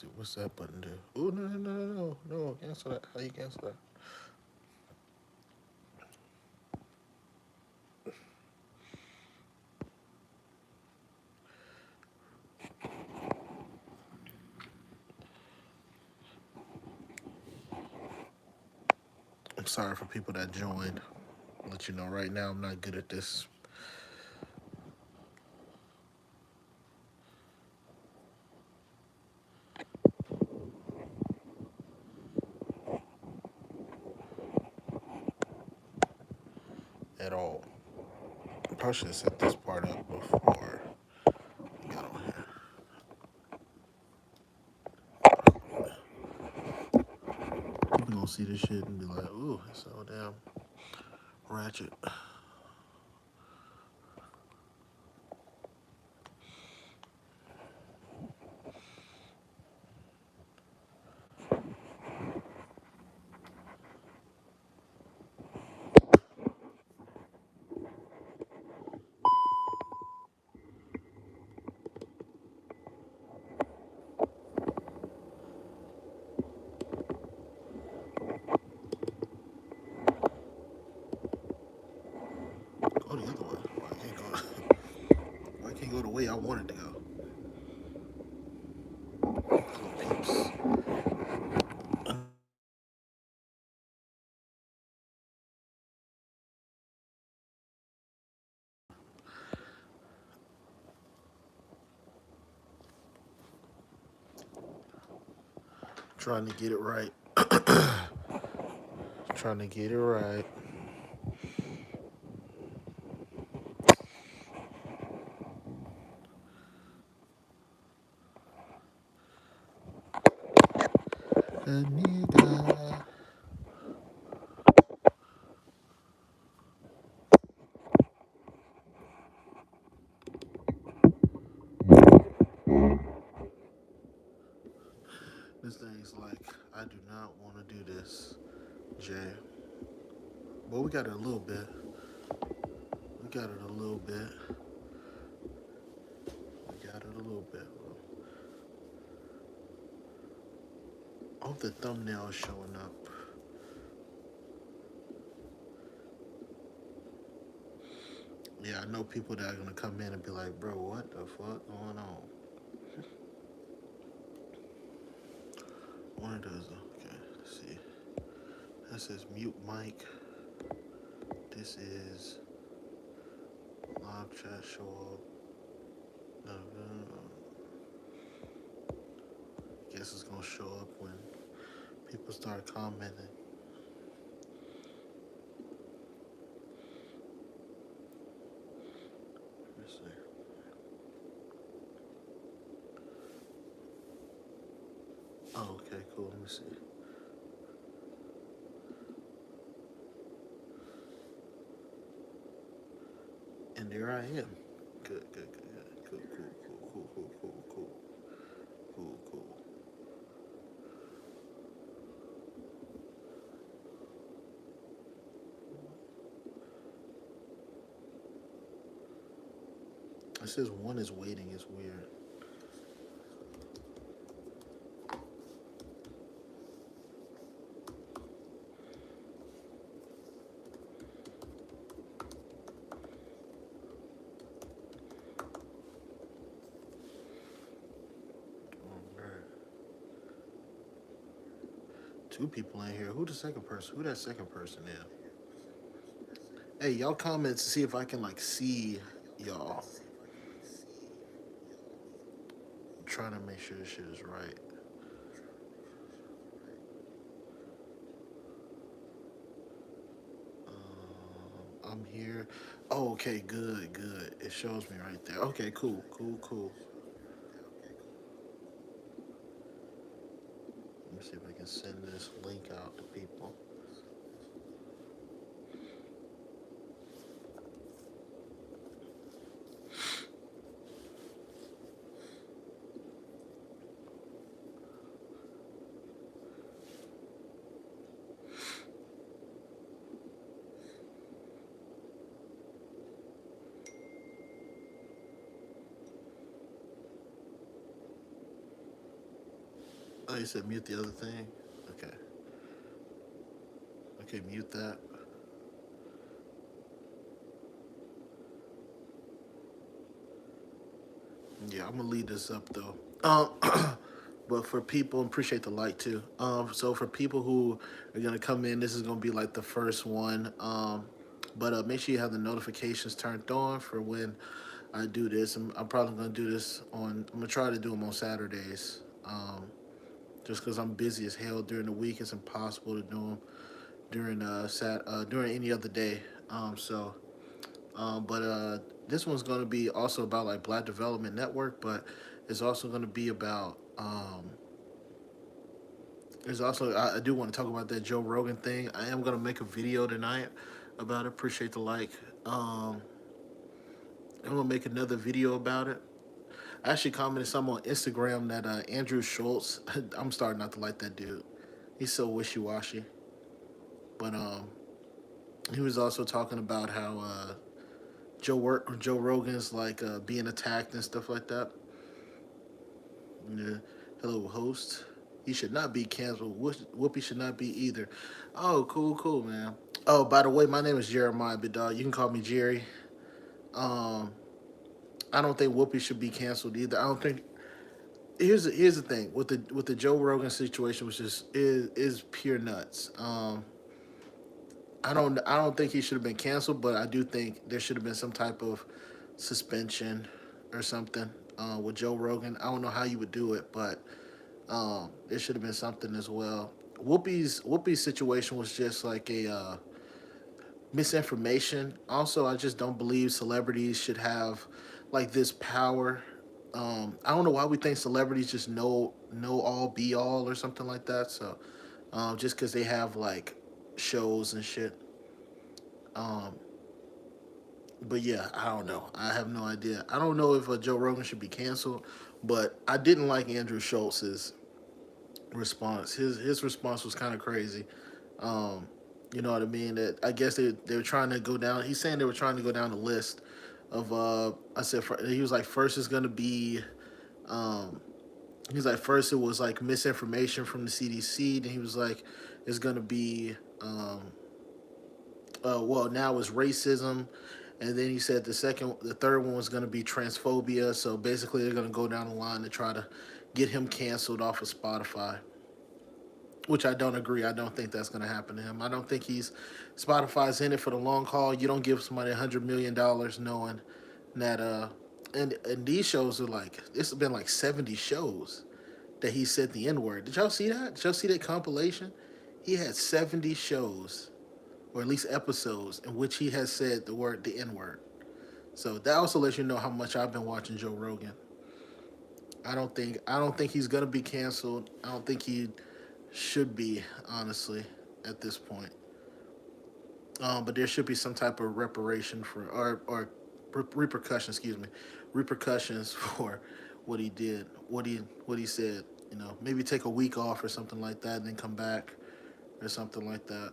see what's that button do. Oh no! Cancel that. How you cancel that? I'm sorry for people that joined. I'll let you know right now, I'm not good at this at all. I probably should have set this part up before we got on here. People gonna see this shit and be like, "Ooh, it's so damn ratchet." Go the other way. Why I can't go? Why I can't go the way I wanted to go? Hello, peeps. Trying to get it right. Trying to get it right. Nigga. This thing's like, I do not want to do this, Jay. Well, we got it a little bit. We got it a little bit. We got it a little bit. I hope the thumbnail is showing up. Yeah, I know people that are gonna come in and be like, bro, what the fuck going on? One of those. Okay, let's see. That says mute mic. This is live chat show up. No, guess it's gonna show up when people start commenting. Let's see. Oh, okay, cool. Let me see. And there I am. Good. Cool. It says one is waiting. It's weird. Alright. Two people in here. Who the second person? Who that second person is? Hey, y'all comments to see if I can like see y'all. I'm trying to make sure this shit is right. I'm here. Oh, okay, good. It shows me right there. Okay, cool. Let me see if I can send this link out to people. Oh, you said mute the other thing? Okay. Okay, mute that. Yeah, I'm gonna leave this up though. But for people, appreciate the like too. So for people who are gonna come in, this is gonna be like the first one. But make sure you have the notifications turned on for when I do this. I'm probably gonna do this on. I'm gonna try to do them on Saturdays. Just because I'm busy as hell during the week, it's impossible to do them during any other day. But this one's gonna be also about like Black Development Network, but it's also gonna be about there's also I do want to talk about that Joe Rogan thing. I am gonna make a video tonight about it. Appreciate the like. Um, I'm gonna make another video about it. I actually commented some on Instagram that Andrew Schultz. I'm starting not to like that dude. He's so wishy washy. But he was also talking about how Joe Rogan's like being attacked and stuff like that. Yeah. Hello, host. He should not be canceled. Whoopi should not be either. Oh, cool, cool, man. Oh, by the way, my name is Jeremiah Bidal. You can call me Jerry. Um, I don't think Whoopi should be canceled either. I don't think. Here's the thing with the Joe Rogan situation, which is pure nuts. I don't think he should have been canceled, but I do think there should have been some type of suspension or something with Joe Rogan. I don't know how you would do it, but there should have been something as well. Whoopi's situation was just like a misinformation. Also, I just don't believe celebrities should have like this power. I don't know why we think celebrities just know all be all or something like that. So just because they have like shows and shit. Um, but yeah, I don't know. I have no idea. I don't know if Joe Rogan should be canceled, but I didn't like Andrew Schultz's response. His response was kind of crazy. Um, you know what I mean? That I guess they were trying to go down. He's saying they were trying to go down the list of. I said he was like first is gonna be. Um, he's like first it was like misinformation from the CDC. Then he was like it's gonna be. Well, now it's racism, and then he said the third one was going to be transphobia. So basically, they're going to go down the line to try to get him canceled off of Spotify, which I don't agree. I don't think that's going to happen to him. I don't think Spotify's in it for the long haul. You don't give somebody $100 million knowing that and these shows are like this has been like 70 shows that he said the N word. Did y'all see that? Did y'all see that compilation? He had 70 shows or at least episodes in which he has said the N word. So that also lets you know how much I've been watching Joe Rogan. I don't think he's gonna be canceled. I don't think he should be, honestly, at this point. But there should be some type of reparation for or repercussion, excuse me, repercussions for what he did, what he said. You know, maybe take a week off or something like that, and then come back or something like that.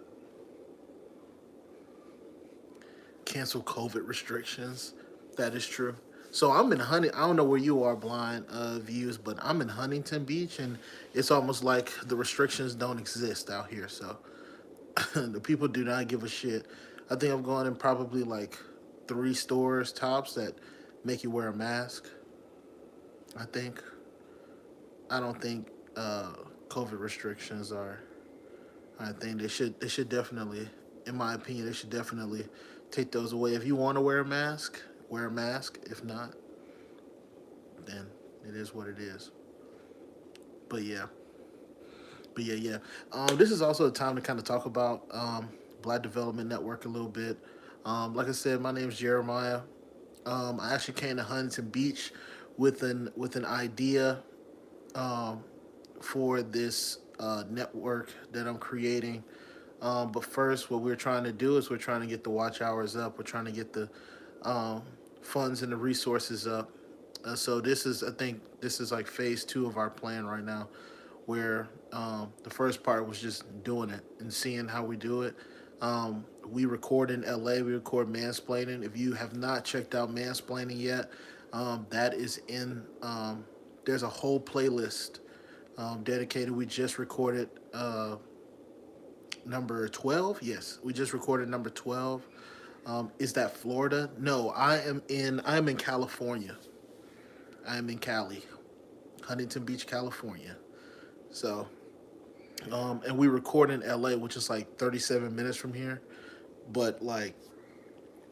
Cancel COVID restrictions. That is true. So I'm in Huntington. I don't know where you are, blind views, but I'm in Huntington Beach, and it's almost like the restrictions don't exist out here. So the people do not give a shit. I think I'm going in probably like 3 stores tops that make you wear a mask. I think. I don't think COVID restrictions are. I think they should definitely, in my opinion, they should definitely take those away. If you want to wear a mask, wear a mask. If not, then it is what it is. But yeah, yeah. This is also a time to kind of talk about Black Development Network a little bit. Like I said, my name is Jeremiah. I actually came to Huntington Beach with an idea um, for this network that I'm creating. But first, what we're trying to do is we're trying to get the watch hours up. We're trying to get the um, funds and the resources up. So I think, this is like phase 2 of our plan right now, where the first part was just doing it and seeing how we do it. We record in LA. We record mansplaining. If you have not checked out mansplaining yet, that is in. There's a whole playlist Dedicated. We just recorded number 12. Yes, we just recorded number 12. Is that Florida? No, I am in California. I am in Cali, Huntington Beach, California. So, and we record in LA, which is like 37 minutes from here. But like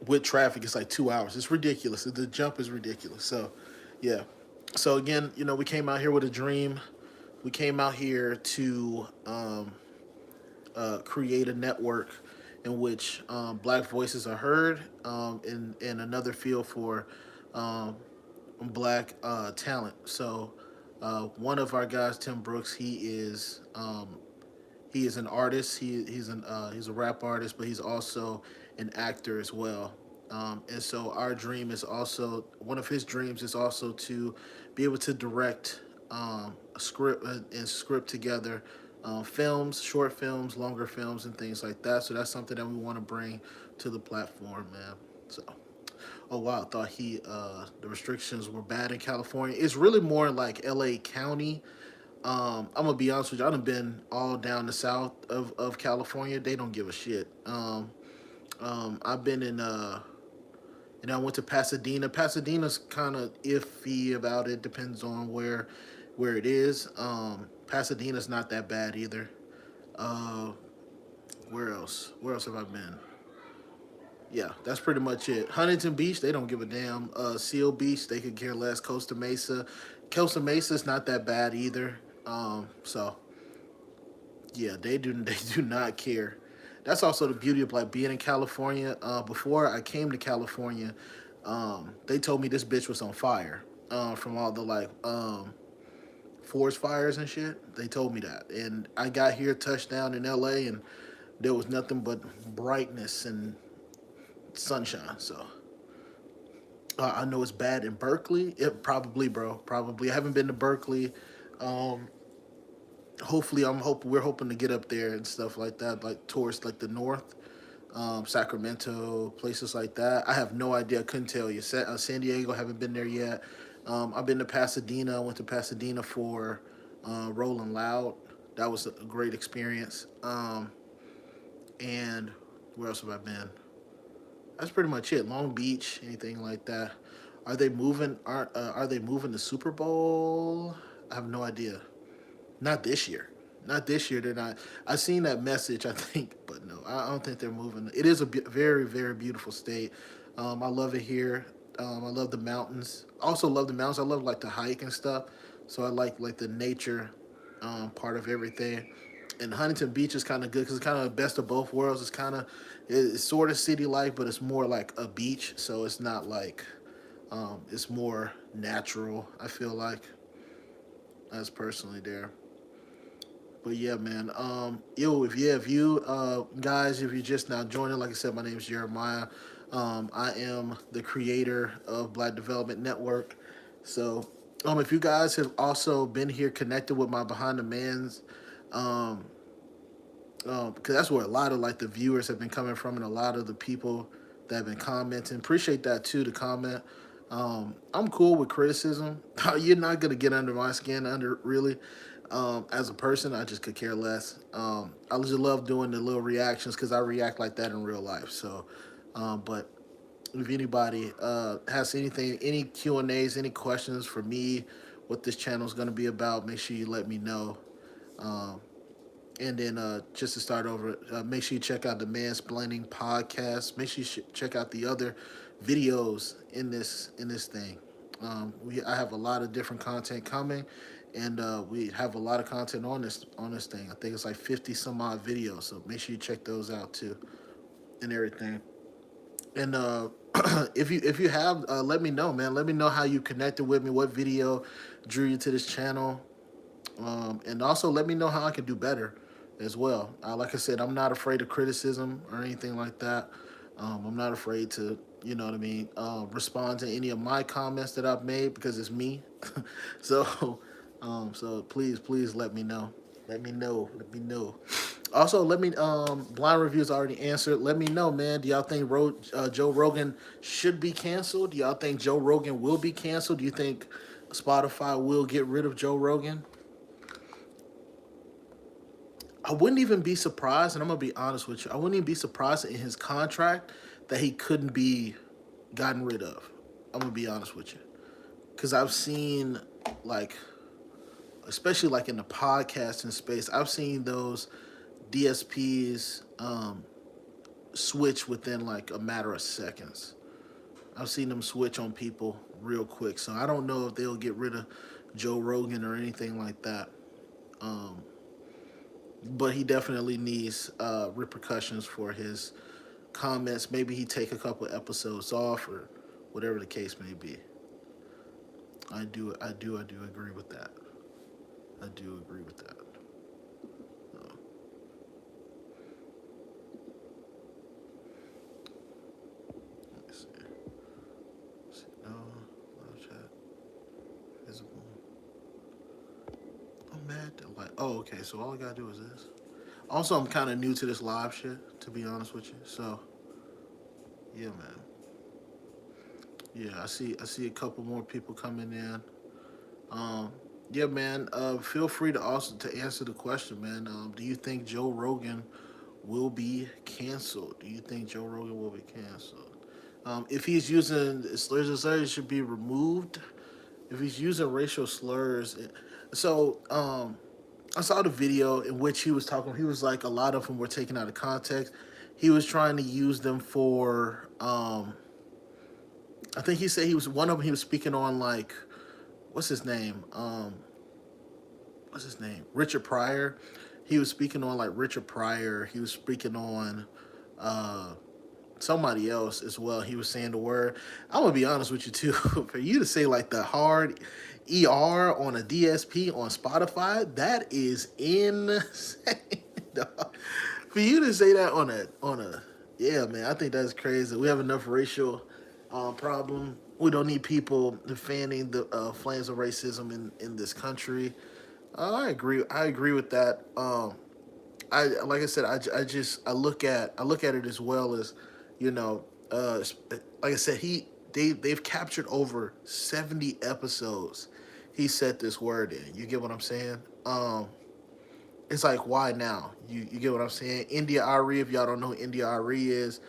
with traffic, it's like 2 hours. It's ridiculous. The jump is ridiculous. So, yeah. So again, we came out here with a dream. We came out here to create a network in which black voices are heard, in another field for um, black talent. So one of our guys, Tim Brooks, he is an artist. He's a rap artist, but he's also an actor as well. And so our dream is also one of his dreams is also to be able to direct a script and script together films, short films, longer films, and things like that. So that's something that we want to bring to the platform, man. So, oh wow, I thought the restrictions were bad in California. It's really more like L.A. County. I'm gonna be honest with you. I've been all down the south of California. They don't give a shit. I've been in and I went to Pasadena. Pasadena's kind of iffy about it. Depends on where it is. Pasadena's not that bad either. Uh, where else? Where else have I been? Yeah, that's pretty much it. Huntington Beach, they don't give a damn. Seal Beach, they could care less. Costa Mesa's not that bad either. So yeah, they do not care. That's also the beauty of like being in California. Before I came to California, they told me this bitch was on fire from all the like forest fires and shit. They told me that, and I got here, touchdown in L.A., and there was nothing but brightness and sunshine. So I know it's bad in Berkeley. It probably, bro, probably. I haven't been to Berkeley. Um, hopefully, we're hoping to get up there and stuff like that, like towards like the north, Sacramento, places like that. I have no idea. I couldn't tell you. San Diego, haven't been there yet. I've been to Pasadena. I went to Pasadena for Rolling Loud. That was a great experience. And where else have I been? That's pretty much it. Long Beach, anything like that. Are they moving the Super Bowl? I have no idea. Not this year. Not this year. They're not. I seen that message. I think, but no, I don't think they're moving. It is a very very beautiful state. I love it here. I love the mountains. Also love the mountains. I love like the hike and stuff. So I like the nature part of everything. And Huntington Beach is kind of good because it's kind of the best of both worlds. It's sort of city life, but it's more like a beach. So it's not like it's more natural. I feel like as personally there. But yeah, man. If you guys, if you're just now joining, like I said, my name is Jeremiah. I am the creator of Black Development Network. So, if you guys have also been here connected with my Behind the Mans, um, because that's where a lot of like the viewers have been coming from, and a lot of the people that have been commenting. Appreciate that too. The comment. I'm cool with criticism. You're not gonna get under my skin, under really. As a person, I just could care less. I just love doing the little reactions because I react like that in real life. So, but if anybody has anything, any Q&As, any questions for me, what this channel is going to be about, make sure you let me know. Um, and then just to start over, make sure you check out the Mansplaining podcast. Make sure you check out the other videos in this thing. I have a lot of different content coming, and we have a lot of content on this thing. I think it's like 50 some odd videos, so make sure you check those out too and everything. And if you have, let me know, man. Let me know how you connected with me. What video drew you to this channel, and also let me know how I can do better as well. Like I said, I'm not afraid of criticism or anything like that. I'm not afraid to, you know what I mean, respond to any of my comments that I've made because it's me. so, so please let me know. Let me know. Let me know. Also, let me blind reviews already answered. Let me know, man. Do y'all think Joe Rogan should be canceled? Do y'all think Joe Rogan will be canceled? Do you think Spotify will get rid of Joe Rogan? I wouldn't even be surprised, and I'm gonna be honest with you. I wouldn't even be surprised in his contract that he couldn't be gotten rid of. I'm gonna be honest with you, because I've seen like, especially like in the podcasting space, I've seen those DSPs switch within like a matter of seconds. I've seen them switch on people real quick. So I don't know if they'll get rid of Joe Rogan or anything like that. Um, but he definitely needs repercussions for his comments. Maybe he take a couple episodes off or whatever the case may be. I do agree with that. I do agree with that. Uh, let me see. No, live chat, visible. I'm mad that like. Oh, okay. So all I gotta do is this. Also, I'm kind of new to this live shit, to be honest with you. So yeah, man. Yeah, I see a couple more people coming in. Um, yeah, man. Feel free to also to answer the question, man. Do you think Joe Rogan will be canceled? Do you think Joe Rogan will be canceled? If he's using slurs and slurs, it should be removed. If he's using racial slurs, so I saw the video in which he was talking. He was like, a lot of them were taken out of context. He was trying to use them for. I think he said he was one of them. He was speaking on like, what's his name? What's his name? Richard Pryor. He was speaking on like Richard Pryor. He was speaking on uh, somebody else as well. He was saying the word. I'm gonna be honest with you too. For you to say like the hard ER on a DSP on Spotify, that is insane. Dog. For you to say that on a yeah, man, I think that's crazy. We have enough racial problem. We don't need people fanning the flames of racism in this country. I agree. I agree with that. I like I said, I just I look at it as well as, you know, like I said, they've captured over 70 episodes. He said this word in. You get what I'm saying? It's like, why now? You get what I'm saying? India Ari, if y'all don't know who India Ari is,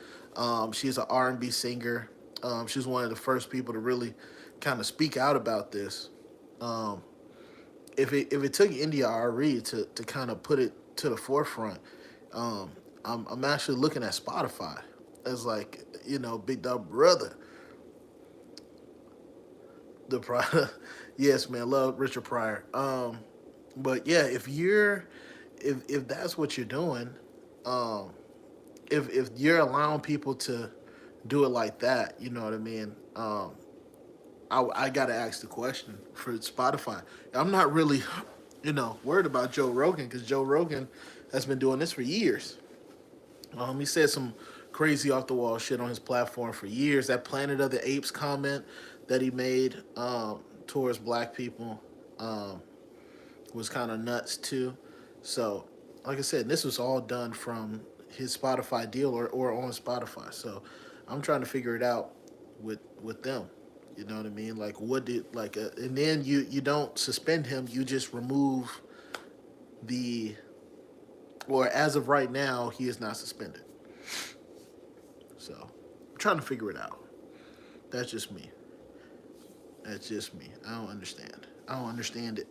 she's an R&B singer. She's one of the first people to really kind of speak out about this. Um, if it took India Ari to kind of put it to the forefront, um, I'm actually looking at Spotify as like, you know, big dog brother, the product. Yes, man, love Richard Pryor. But yeah, if that's what you're doing, um, if you're allowing people to do it like that, you know what I mean. I gotta ask the question for Spotify. I'm not really, you know, worried about Joe Rogan because Joe Rogan has been doing this for years. He said some crazy off the wall shit on his platform for years. That Planet of the Apes comment that he made towards black people um, was kind of nuts too. So, like I said, this was all done from his Spotify deal or on Spotify. So, I'm trying to figure it out with them. You know what I mean? Like, what did like, and then you don't suspend him. You just remove the, or as of right now, he is not suspended. So, I'm trying to figure it out. That's just me. That's just me. I don't understand. I don't understand it.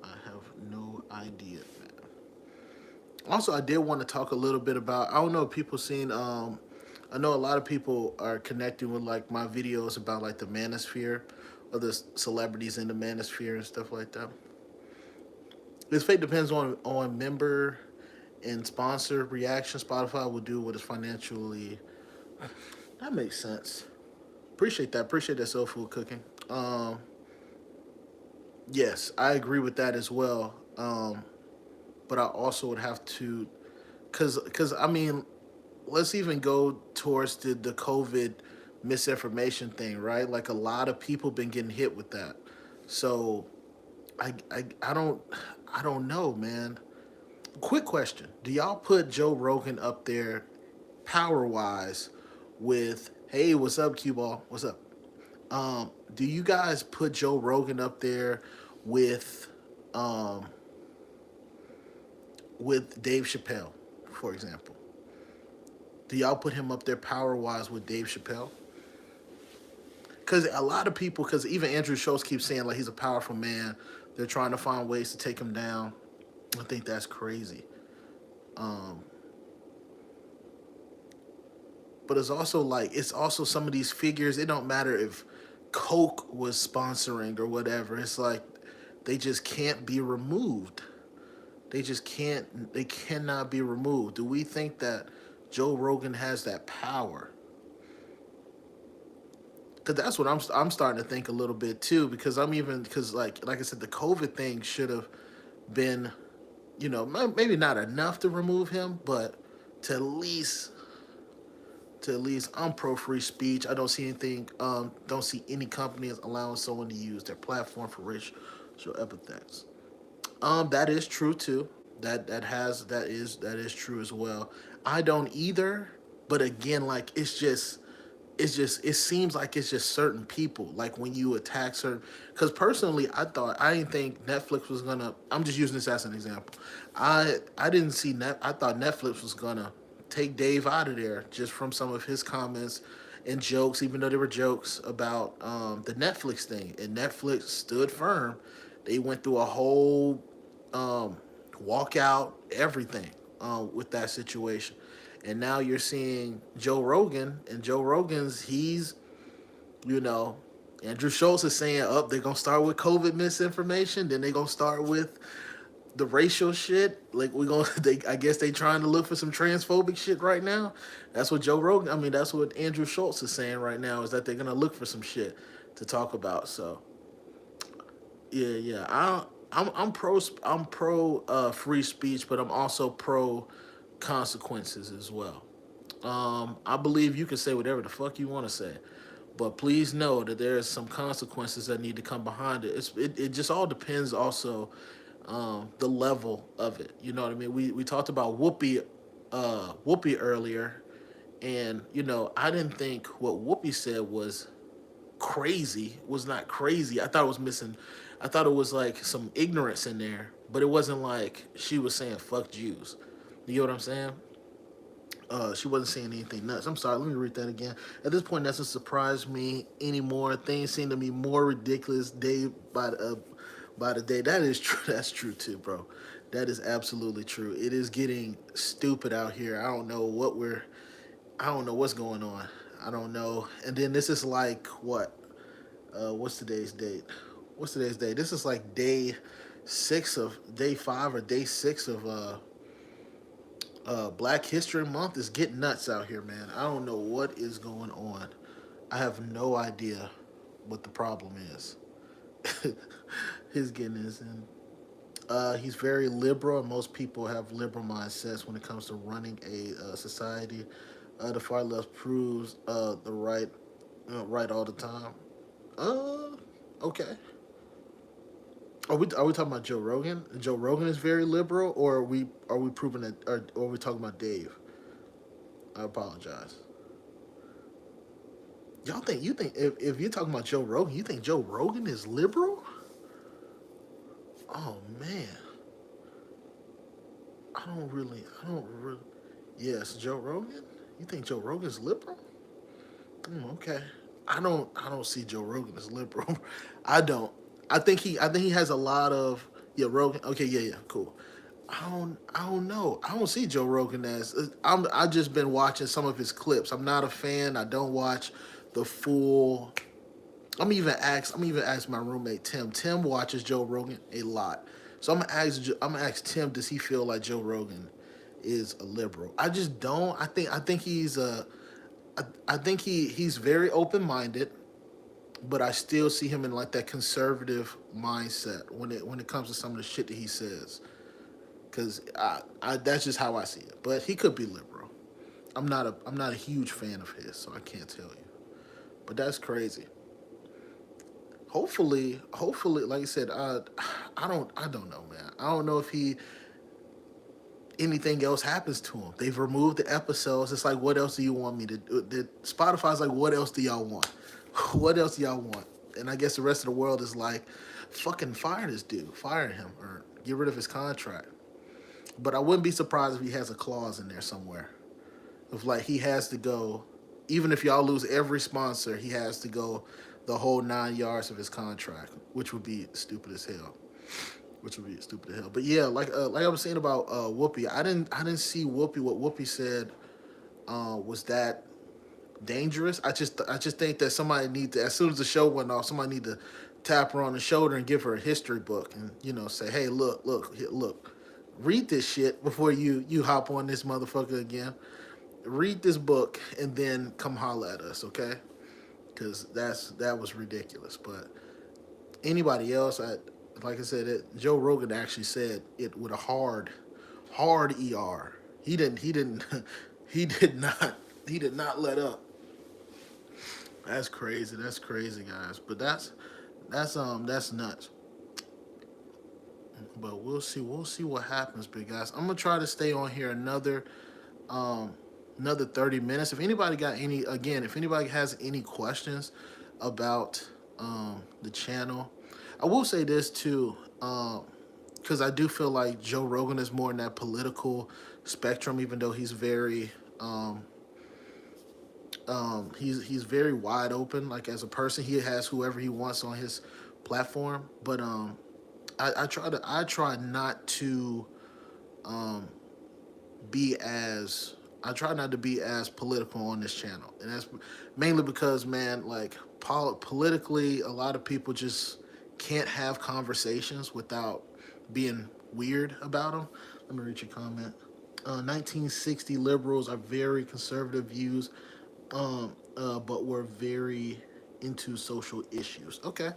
I have no idea, man. Also, I did want to talk a little bit about. I don't know if people seen. I know a lot of people are connecting with like my videos about like the manosphere, or the celebrities in the manosphere and stuff like that. This fate depends on member and sponsor reaction. Spotify will do what is financially. That makes sense. Appreciate that. Appreciate that soul food cooking. Yes, I agree with that as well. But I also would have to, cause I mean, let's even go towards the COVID misinformation thing, right? Like a lot of people been getting hit with that. So I don't know, man. Quick question: do y'all put Joe Rogan up there, power wise, with "Hey, what's up, Q Ball? What's up?" Do you guys put Joe Rogan up there with um, with Dave Chappelle, for example? Do y'all put him up there power wise with Dave Chappelle? Because a lot of people, because even Andrew Schultz keeps saying like he's a powerful man. They're trying to find ways to take him down. I think that's crazy. Um, but it's also some of these figures. It don't matter if Coke was sponsoring or whatever. It's like they just can't be removed. They just can't. They cannot be removed. Do we think that Joe Rogan has that power? Because that's what I'm starting to think a little bit too. Because I'm even because like I said, the COVID thing should have been, maybe not enough to remove him, but to at least I'm pro free speech. I don't see anything. Don't see any companies allowing someone to use their platform for racial epithets. That is true too. That is true as well. I don't either. But again, like it seems like it's just certain people. Like when you attack certain, because personally, I didn't think Netflix was gonna. I'm just using this as an example. I didn't see net. I thought Netflix was gonna take Dave out of there just from some of his comments and jokes, even though they were jokes about the Netflix thing. And Netflix stood firm. They went through a whole um, walkout, everything with that situation. And now you're seeing Joe Rogan, and Joe Rogan's you know, Andrew Schultz is saying, "Up, they're gonna start with COVID misinformation, then they're gonna start with the racial shit. Like we gonna, I guess they trying to look for some transphobic shit right now. That's what Joe Rogan. I mean, that's what Andrew Schultz is saying right now is that they're gonna look for some shit to talk about. So yeah, yeah. I'm pro free speech, but I'm also pro consequences as well. I believe you can say whatever the fuck you want to say, but please know that there is some consequences that need to come behind it. It just all depends also the level of it. You know what I mean? We talked about Whoopi earlier, and I didn't think what Whoopi said was not crazy. I thought it was missing. I thought it was like some ignorance in there, but it wasn't like she was saying "fuck Jews." You get what I'm saying? She wasn't saying anything nuts. I'm sorry. Let me read that again. At this point, that doesn't surprise me anymore. Things seem to be more ridiculous by the day. That is true. That's true too, bro. That is absolutely true. It is getting stupid out here. I don't know what's going on. I don't know. And then this is like what? What's today's date? What's today's date? This is like day 5 or day 6 of Black History Month. Is getting nuts out here, man. I don't know what is going on. I have no idea what the problem is. His getting is in. He's very liberal, and most people have liberal mindsets when it comes to running a society. The far left proves the right, right all the time. Uh, okay. Are we talking about Joe Rogan? Joe Rogan is very liberal, or are we proving that, or are we talking about Dave? I apologize. You think if you're talking about Joe Rogan, you think Joe Rogan is liberal? Oh man, I don't really. Yes, Joe Rogan. You think Joe Rogan's liberal? Okay. I don't see Joe Rogan as liberal. I don't. I think he has a lot of yeah Rogan. Okay, yeah, yeah, cool. I don't know. I don't see Joe Rogan as I just been watching some of his clips. I'm not a fan. I don't watch the full. I'm even ask my roommate Tim. Tim watches Joe Rogan a lot. So I'm gonna ask Tim, does he feel like Joe Rogan is a liberal? I just don't. I think he's very open minded, but I still see him in like that conservative mindset when it comes to some of the shit that he says. Cause that's just how I see it. But he could be liberal. I'm not a huge fan of his, so I can't tell you. But that's crazy. Hopefully, like I said, I don't know, man. I don't know if he anything else happens to him. They've removed the episodes. It's like, what else do you want me to do? Spotify's like, what else do y'all want? What else do y'all want? And I guess the rest of the world is like, fucking fire this dude, fire him, or get rid of his contract. But I wouldn't be surprised if he has a clause in there somewhere. If like he has to go, even if y'all lose every sponsor, he has to go the whole 9 yards of his contract, which would be stupid as hell. Which would be stupid as hell. But yeah, like I was saying about Whoopi, I didn't see Whoopi. What Whoopi said was that dangerous. I just think that somebody need to, as soon as the show went off, somebody need to tap her on the shoulder and give her a history book and say, hey, look, read this shit before you hop on this motherfucker again. Read this book and then come holler at us, okay? Because that was ridiculous. But anybody else, like I said, Joe Rogan actually said it with a hard er. He didn't he did not let up. That's crazy. That's crazy, guys. But that's nuts. But we'll see what happens, big guys. I'm gonna try to stay on here another 30 minutes. If anybody has any questions about the channel, I will say this too, because I do feel like Joe Rogan is more in that political spectrum, even though he's very he's very wide open. Like as a person, he has whoever he wants on his platform. But I try not to be as I try not to be as political on this channel, and that's mainly because, man, like politically, a lot of people just can't have conversations without being weird about them. Let me read your comment. 1960 liberals are very conservative views, but were very into social issues. Okay,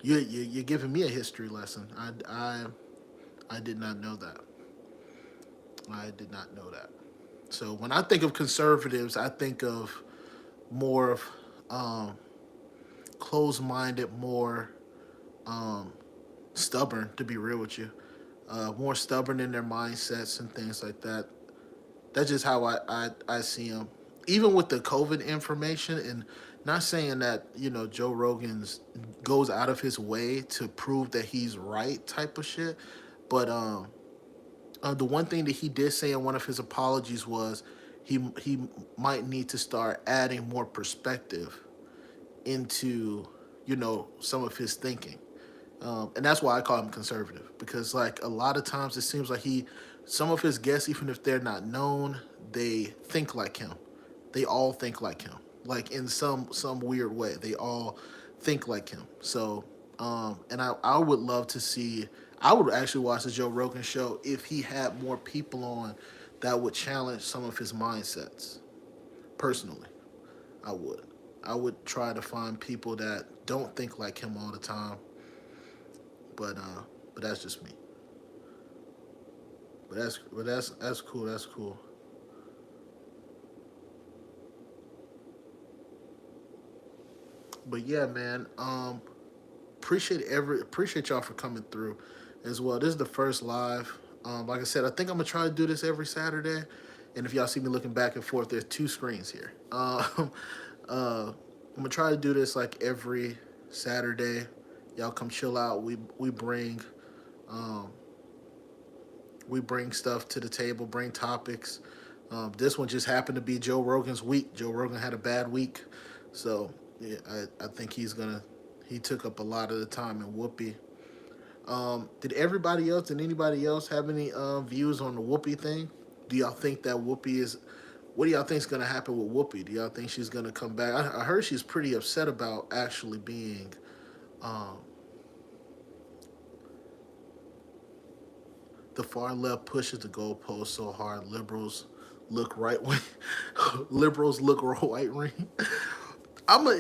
you're giving me a history lesson. I did not know that. I did not know that. So when I think of conservatives, I think of more of um, closed-minded, more stubborn. To be real with you, more stubborn in their mindsets and things like that. That's just how I see them. Even with the COVID information, and not saying that Joe Rogan's goes out of his way to prove that he's right type of shit, but the one thing that he did say in one of his apologies was he might need to start adding more perspective into some of his thinking, and that's why I call him conservative, because like a lot of times it seems like some of his guests, even if they're not known, they think like him. They all think like him, like in some weird way. They all think like him. So, and I would love to see. I would actually watch the Joe Rogan show if he had more people on that would challenge some of his mindsets. Personally, I would. I would try to find people that don't think like him all the time. But that's just me. But that's cool. That's cool. But yeah, man. Appreciate y'all for coming through as well. This is the first live. Like I said, I think I'm gonna try to do this every Saturday. And if y'all see me looking back and forth, there's two screens here. I'm gonna try to do this like every Saturday. Y'all come chill out. Um, we bring stuff to the table, bring topics. This one just happened to be Joe Rogan's week. Joe Rogan had a bad week, so yeah, I think he took up a lot of the time in Whoopi. Did anybody else have any views on the Whoopi thing? Do y'all think that Whoopi is? What do y'all think is gonna happen with Whoopi? Do y'all think she's gonna come back? I heard she's pretty upset about actually being. Um, the far left pushes the goalpost so hard. Look right wing. Liberals look right wing. I'm a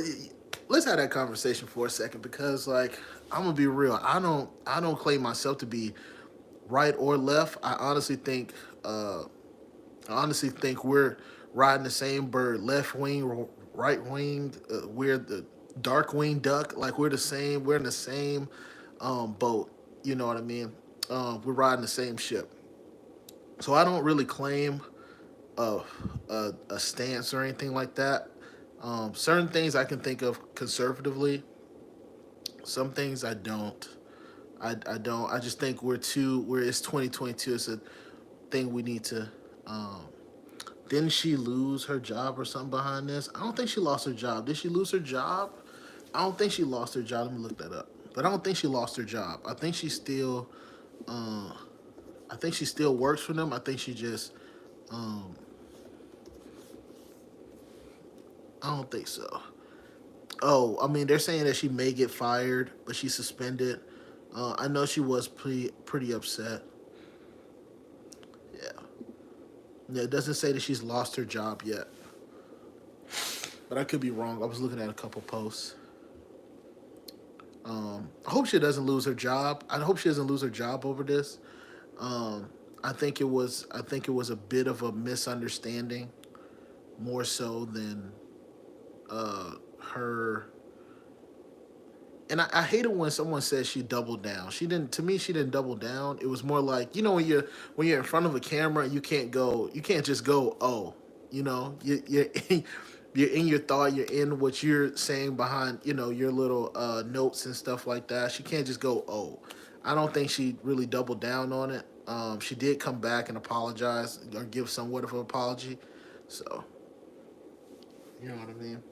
Let's have that conversation for a second, because like I'm gonna be real. I don't claim myself to be right or left. I honestly think we're riding the same bird, left wing, right wing. We're the dark wing duck. Like we're the same. We're in the same boat. You know what I mean? We're riding the same ship. So I don't really claim a a stance or anything like that. Certain things I can think of conservatively. Some things I don't. I don't. I just think we're too. Where it's 2022. It's a thing we need to. Um, didn't she lose her job or something behind this? I don't think she lost her job. Did she lose her job? I don't think she lost her job. Let me look that up. But I don't think she lost her job. I think she still. Uh, I think she still works for them. I think she just. Um, I don't think so. Oh, I mean, they're saying that she may get fired, but she's suspended. I know she was pretty upset. Yeah. Yeah, it doesn't say that she's lost her job yet, but I could be wrong. I was looking at a couple posts. I hope she doesn't lose her job. I hope she doesn't lose her job over this. Um, I think it was a bit of a misunderstanding, more so than her. And I hate it when someone says she doubled down. She didn't. To me, she didn't double down. It was more like, when you're in front of a camera, you can't just go, oh, you're you're in your thought, you're in what you're saying behind your little notes and stuff like that. She can't just go, oh. I don't think she really doubled down on it. She did come back and apologize or give somewhat of an apology. So you know what I mean.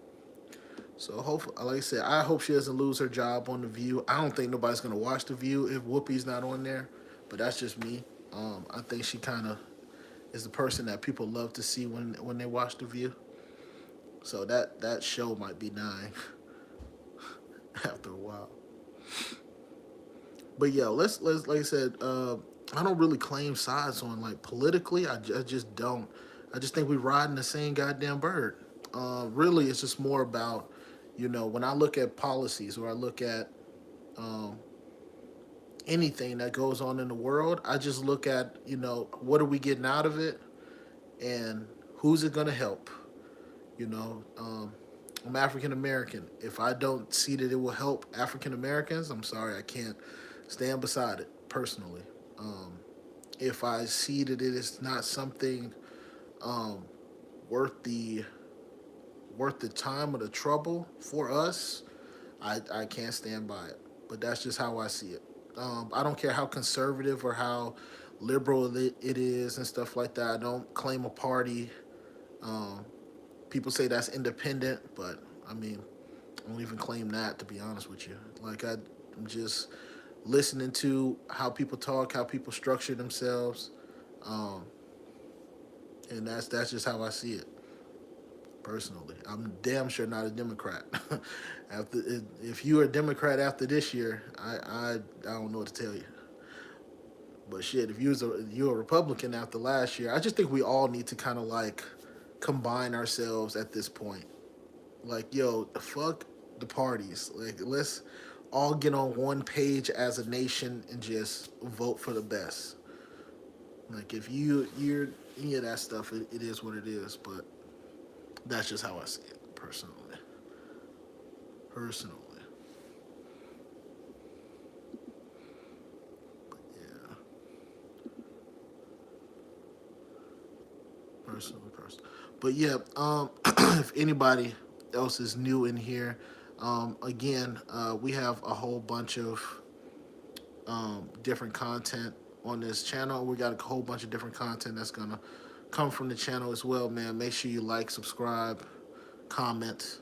So hopefully, like I said, I hope she doesn't lose her job on The View. I don't think nobody's gonna watch The View if Whoopi's not on there, but that's just me. I think she kind of is the person that people love to see when they watch The View. So that show might be dying after a while. But yeah, let's like I said, I don't really claim sides on like politically. I just don't. I just think we riding the same goddamn bird. Really, it's just more about when I look at policies or I look at um, anything that goes on in the world, I just look at what are we getting out of it and who's it going to help. You know, I'm African American. If I don't see that it will help African Americans, I'm sorry, I can't stand beside it personally. Um, if I see that it is not something um, worth the time or the trouble for us, I can't stand by it. But that's just how I see it. I don't care how conservative or how liberal it is and stuff like that. I don't claim a party. Um, People say that's independent, but I mean, I don't even claim that, to be honest with you. Like I'm just listening to how people talk, how people structure themselves, um, and that's just how I see it personally. I'm damn sure not a Democrat. after If you're a Democrat after this year, I don't know what to tell you. But shit, if you're a Republican after last year, I just think we all need to kind of like combine ourselves at this point. Like, yo, fuck the parties. Like, let's all get on one page as a nation and just vote for the best. Like, if you're any of that stuff, it is what it is. But that's just how I see it personally. Personally, yeah, personally. But yeah, if anybody else is new in here, again, we have a whole bunch of different content on this channel. We got a whole bunch of different content that's gonna come from the channel as well, man. Make sure you like, subscribe, comment.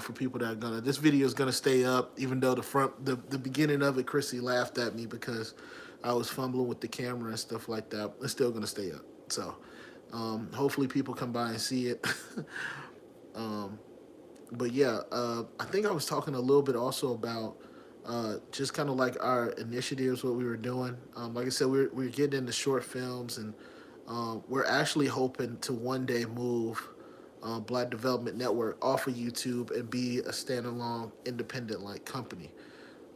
For people that are gonna, this video is gonna stay up, even though the beginning of it, Chrissy laughed at me because I was fumbling with the camera and stuff like that. It's still gonna stay up. So hopefully people come by and see it. um, but yeah, I think I was talking a little bit also about just kind of like our initiatives, what we were doing. Like I said, we're getting into short films, and we're actually hoping to one day move Black Development Network off of YouTube and be a standalone, independent like company,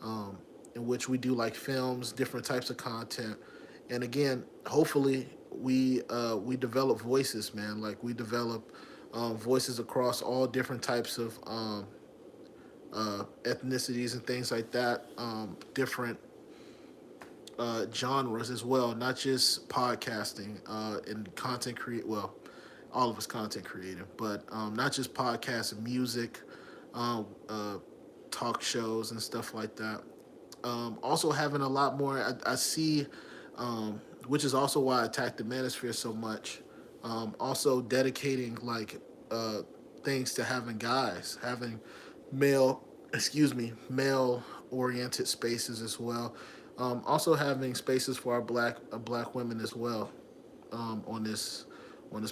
um, in which we do like films, different types of content, and again, hopefully we develop voices, man. Like we develop voices across all different types of ethnicities and things like that. Different genres as well, not just podcasting and content create. Well, all of us content creating, but not just podcasts and music, um, uh, talk shows and stuff like that. Also having a lot more. I see, which is also why I attack the manosphere so much. Also dedicating like uh, things to having guys, having male, excuse me, male oriented spaces as well. Also having spaces for our black women as well on this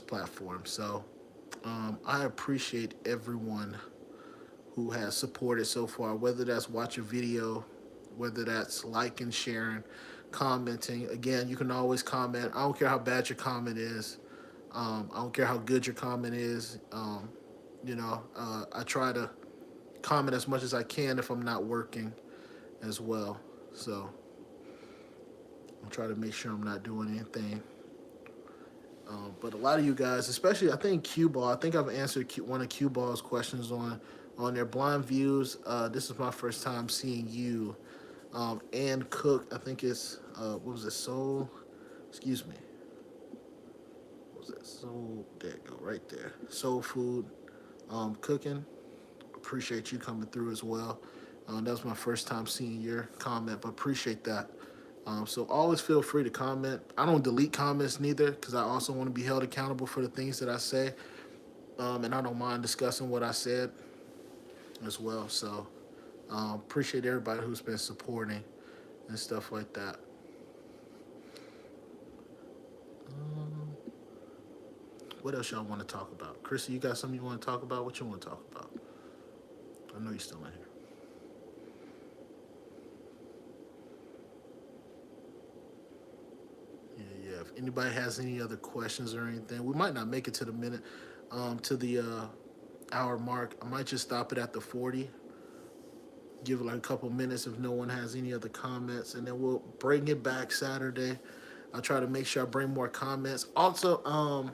platform. So I appreciate everyone who has supported so far, whether that's watch a video, whether that's liking, sharing, commenting. Again, you can always comment. I don't care how bad your comment is. I don't care how good your comment is. I try to comment as much as I can if I'm not working as well. So I'm trying to make sure I'm not doing anything. But a lot of you guys, especially I think Q Ball, I think I've answered one of Q Ball's questions on their blind views. This is my first time seeing you and Cook. I think it's what was it? Soul. Excuse me. What was it? Soul. There you go. Right there. Soul food. Cooking. Appreciate you coming through as well. That was my first time seeing your comment, but appreciate that. So always feel free to comment. I don't delete comments neither because I also want to be held accountable for the things that I say, and I don't mind discussing what I said as well. So appreciate everybody who's been supporting and stuff like that. Um, what else y'all want to talk about? Chrissy, you got something you want to talk about? What you want to talk about? I know you're still in here. Yeah, yeah. If anybody has any other questions or anything, we might not make it to the minute, to the hour mark. I might just stop it at the 40. Give it like a couple minutes if no one has any other comments, and then we'll bring it back Saturday. I'll try to make sure I bring more comments. Also,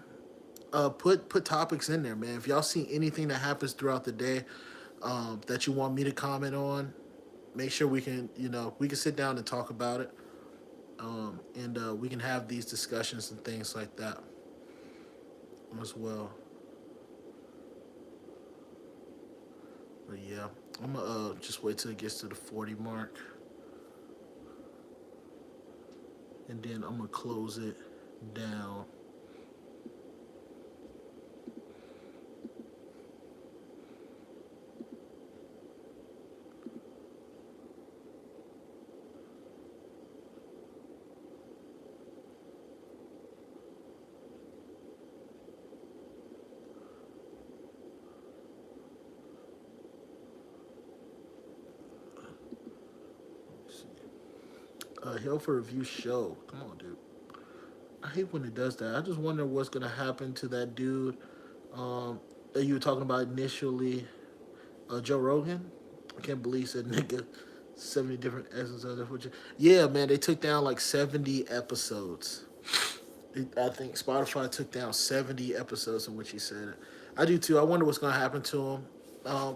put topics in there, man. If y'all see anything that happens throughout the day that you want me to comment on, make sure we can sit down and talk about it, and we can have these discussions and things like that as well. But yeah, I'm gonna just wait till it gets to the 40 mark, and then I'm gonna close it down. Hell for Review show. Come on, dude. I hate when it does that. I just wonder what's gonna happen to that dude that you were talking about initially, Joe Rogan. I can't believe he said nigga 70 different episodes of which. Yeah, man, they took down like 70 episodes. I think Spotify took down 70 episodes in which he said it. I do too. I wonder what's gonna happen to him.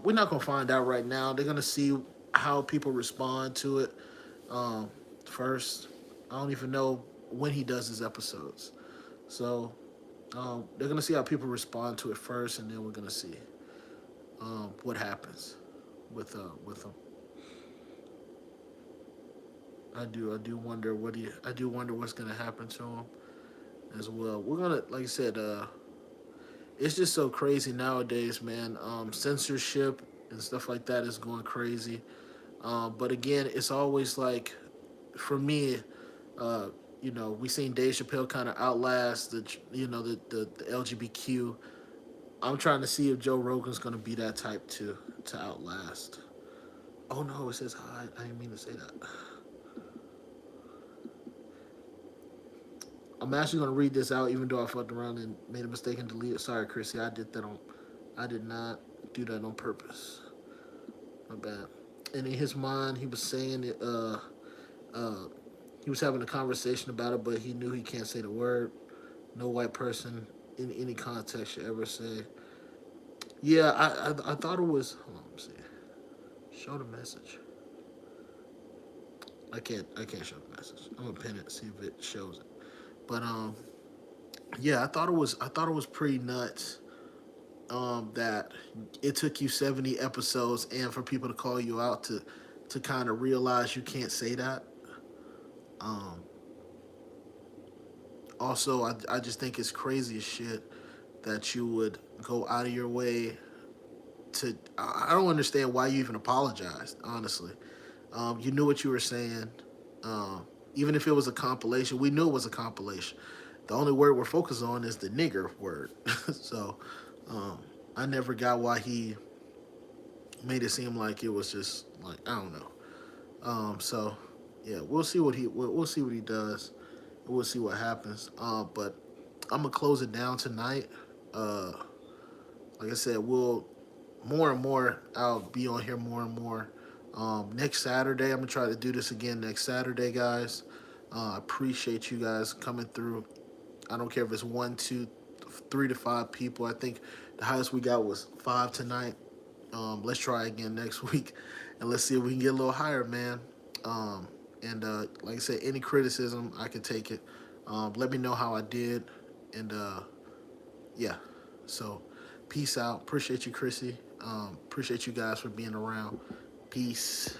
We're not gonna find out right now. They're gonna see how people respond to it um, first. I don't even know when he does his episodes. So they're gonna see how people respond to it first, and then we're gonna see what happens with him. I do wonder I do wonder what's gonna happen to him as well. We're gonna, like I said, it's just so crazy nowadays, man. Censorship and stuff like that is going crazy. But again, it's always like, for me, uh, we seen Dave Chappelle kind of outlast the LGBTQ. I'm trying to see if Joe Rogan's gonna be that type to outlast. Oh no, it says hi. I didn't mean to say that. I'm actually gonna read this out, even though I fucked around and made a mistake and deleted. Sorry, Chrissy. I did not do that on purpose. My bad. And in his mind, he was saying it. Uh, he was having a conversation about it, but he knew he can't say the word. No white person in any context should ever say. Yeah, I thought it was. Hold on, let me see. Show the message. I can't show the message. I'm gonna pin it, see if it shows it. But yeah, I thought it was pretty nuts. That it took you 70 episodes and for people to call you out to kind of realize you can't say that. Um, Also, I just think it's crazy as shit that you would go out of your way to. I don't understand why you even apologized. Honestly, you knew what you were saying. Um, Even if it was a compilation, we knew it was a compilation. The only word we're focused on is the nigger word. So um, I never got why he made it seem like it was just like I don't know. So yeah, we'll see what he does. We'll see what happens. But I'm gonna close it down tonight. Uh, like I said, we'll more and more. I'll be on here more and more. Next Saturday, I'm gonna try to do this again next Saturday, guys. I appreciate you guys coming through. I don't care if it's one, two, 3 to 5 people. I think the highest we got was 5 tonight. Let's try again next week, and let's see if we can get a little higher, man. And like I said, any criticism, I can take it. Let me know how I did, and yeah. So, peace out. Appreciate you, Chrissy. Appreciate you guys for being around. Peace.